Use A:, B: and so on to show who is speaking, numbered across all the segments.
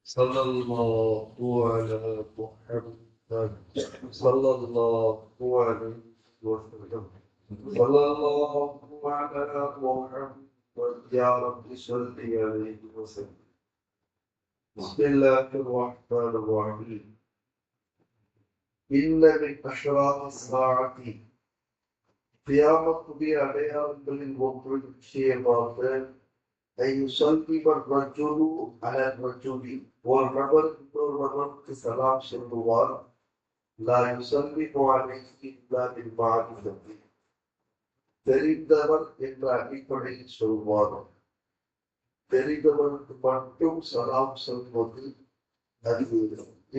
A: صلى الله على محمد صلى الله عليه وسلم صلى الله على محمد يا رب صل عليه وسلم. بسم الله الرحمن الرحيم. إن من أشراط الساعة قيامة அடையாளங்களில் ஒன்று நிச்சயமாக أن يسلم الرجل على الرجل والرجل இன்னொருவருக்கு சலாம் சொல்லுவார். لا يسلم عليه إلا بالمعرفة தெரிந்தவர் என்ற அடிப்படையில் சொல்வார். தெரிந்தவருக்கு மட்டும் சலாம் சொல்வது அது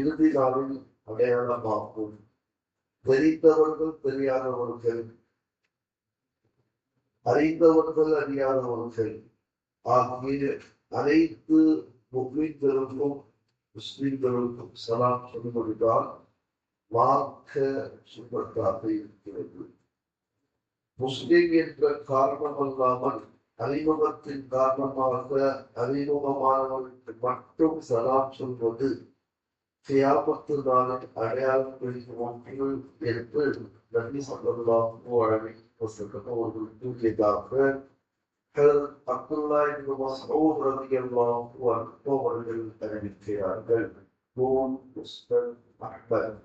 A: இறுதி நாளில் அடையாளமாகும். தெரிந்தவர்கள் தெரியாதவர்கள், அறிந்தவர்கள் அறியாதவர்கள் ஆகிய அனைத்து முஸ்லிம்களுக்கும் முஸ்லிம்களுக்கும் சலாம் சொல்வதுதான் மார்க்க சுண்ணத்தாக இருக்கிறது. முஸ்லிம் என்ற காரணமல்லாமல் அறிமுகத்தின் காரணமாக அறிமுகமானவர்களுக்கு மட்டும் சலாம் சொல்வது கியாமத்து நாளின் அடையாளங்களில் ஒன்று என்று நபி ஸல்லல்லாஹு அலைஹி வஸல்லம் அவர்கள் கூறியதாக அப்துல்லாஹ் இப்னு மஸ்ஊத் ரலியல்லாஹு அன்ஹு அவர்கள் அறிவிக்கிறார்கள். முஸ்லிம் அஹ்மத்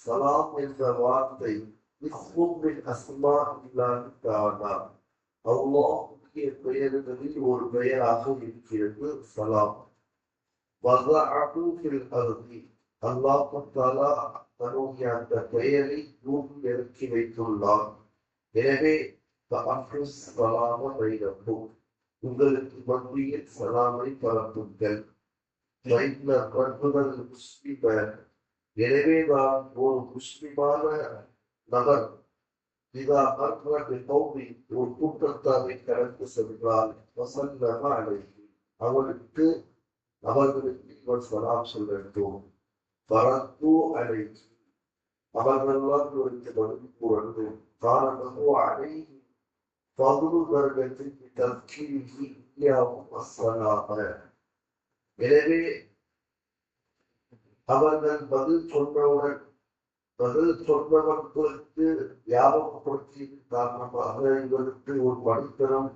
A: சலாம் என்ற வார்த்தை இஸ்முல் அஸ்மாஇல்லாஹி தஆலா அல்லாஹ்வுடைய பெயர்களில் ஒரு பெயராக இருக்கிறது சலாம். வஸஅஹு ஃபில் அர்தி அல்லாஹ் தஆலா தன்னுடைய அந்த பெயரை பூமியில் இறக்கி வைத்துள்ளார். எனவே உங்களுக்கு மத்தியில் சலாமை பரப்புங்கள். எனவே நான் ஒரு முஸ்லிமான நபர் ஒரு கூட்டத்தாரை கடந்து சென்றால் அவர்களுக்கு இவர் சலாம் சொல்லட்டும். பரப்பு அலை அவர்களெல்லாம் இவருக்கு பதில் கூறணும். காரணமோ அலை பகுதி வருடத்தில் தற்கீழ் அஸ்ஸலாம. எனவே அவர்கள் பதில் சொன்னவர்களுக்கு ஞாபகப்படுத்தியதன் காரணமாக இவருக்கு ஒரு படித்தரம்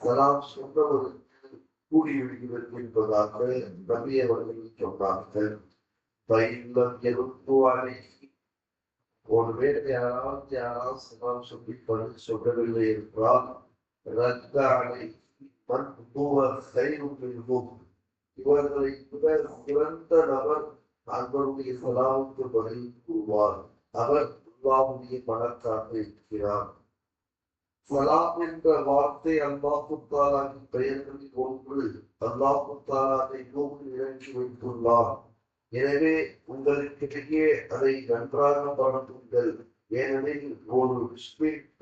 A: சலாம் சொன்னவருக்கு கூடிவிடுகிறது என்பதாக நபி அவர்கள் சொன்னார்கள். பயிலம் எதிர்ப்பு அலை ஒருவேளை யாராவது சலாம் சொல்லி பதில் சொல்லவில்லை என்றால் இவர்களை சிறந்த நபர் அன்பருடைய சலாமுக்கு பதில் கூறுவார். அவர் அல்லாஹ்வுடைய மலக்காக இருக்கிறார். சலாம் என்ற வார்த்தை அல்லாஹ் தஆலாவின் பெயர்களில் ஒன்று. அல்லாஹ் தஆலா அதை பூமியில் இறக்கி வைத்துள்ளார். எனவே உங்களுக்கிடையே அதை நன்றாக பரப்புங்கள். ஏனெனில்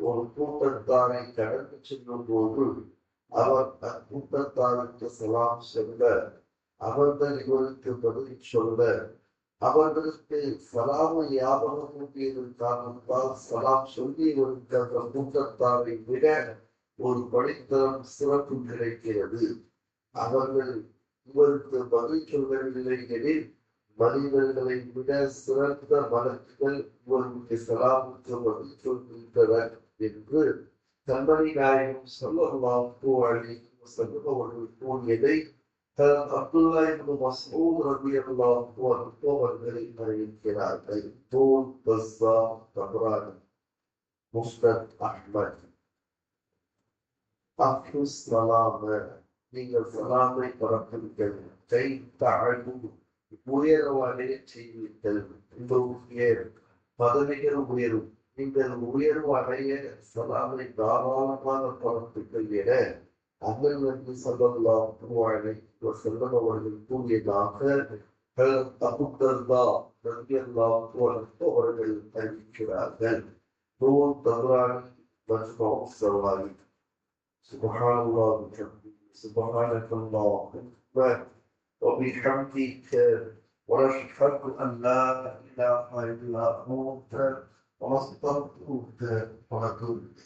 A: ஒரு கூட்டத்தாரை கடந்து செல்லும் போது அவர் அக்கூட்டத்தாருக்கு சலாம் சொல்ல, அவர்கள் இவருக்கு பதில் சொல்ல, அவர்களுக்கு சலாமை ஞாபகம் ஊட்டியதன் காரணத்தால் சலாம் சொல்லி இவருக்கு அந்த கூட்டத்தாரை விட ஒரு படித்தரம் சிறப்பு கிடைக்கிறது. அவர்கள் இவருக்கு பதில் சொல்லவில்லை எனில் மனிதர்களை விட சிறந்த மலக்குகள் இவருடைய சலாமுக்கு பதில் சொல்கின்றனர் என்று கண்மணி நாயகம் ஸல்லல்லாஹு அலைஹி வஸல்லம் அவர்கள் கூறியதை அப்துல்லாஹ் இப்னு மஸ்ஊத் ரலியல்லாஹு அன்ஹு அவர்கள் அறிவிக்கிறார்கள். தப்ரானி முஸ்னத் அஹ்மத். அஃஷுஸ் ஸலாம, நீங்கள் சலாமை பரப்புங்கள். உயர்வானே செய்வீர்கள். பதவிகள் உயரும். நீங்கள் உயர்வு அடைய சலாமை தாராளமாக பரப்புங்கள் என அமல் நபி ஸல்லல்லாஹு அலைஹி வஸல்லம் அவர்கள் கூறியதாக அபூ தர்தா ரலியல்லாஹு அன்ஹு அவர்கள் அறிவிக்கிறார்கள். தப்ரானி மஜ்மூ ஸவாயித். சுப்ஹானல்லாஹ் சுப்ஹானல்லாஹ் وبحمدك ونشهد أن لا إله إلا أنت ونستغفرك ونتوب إليك.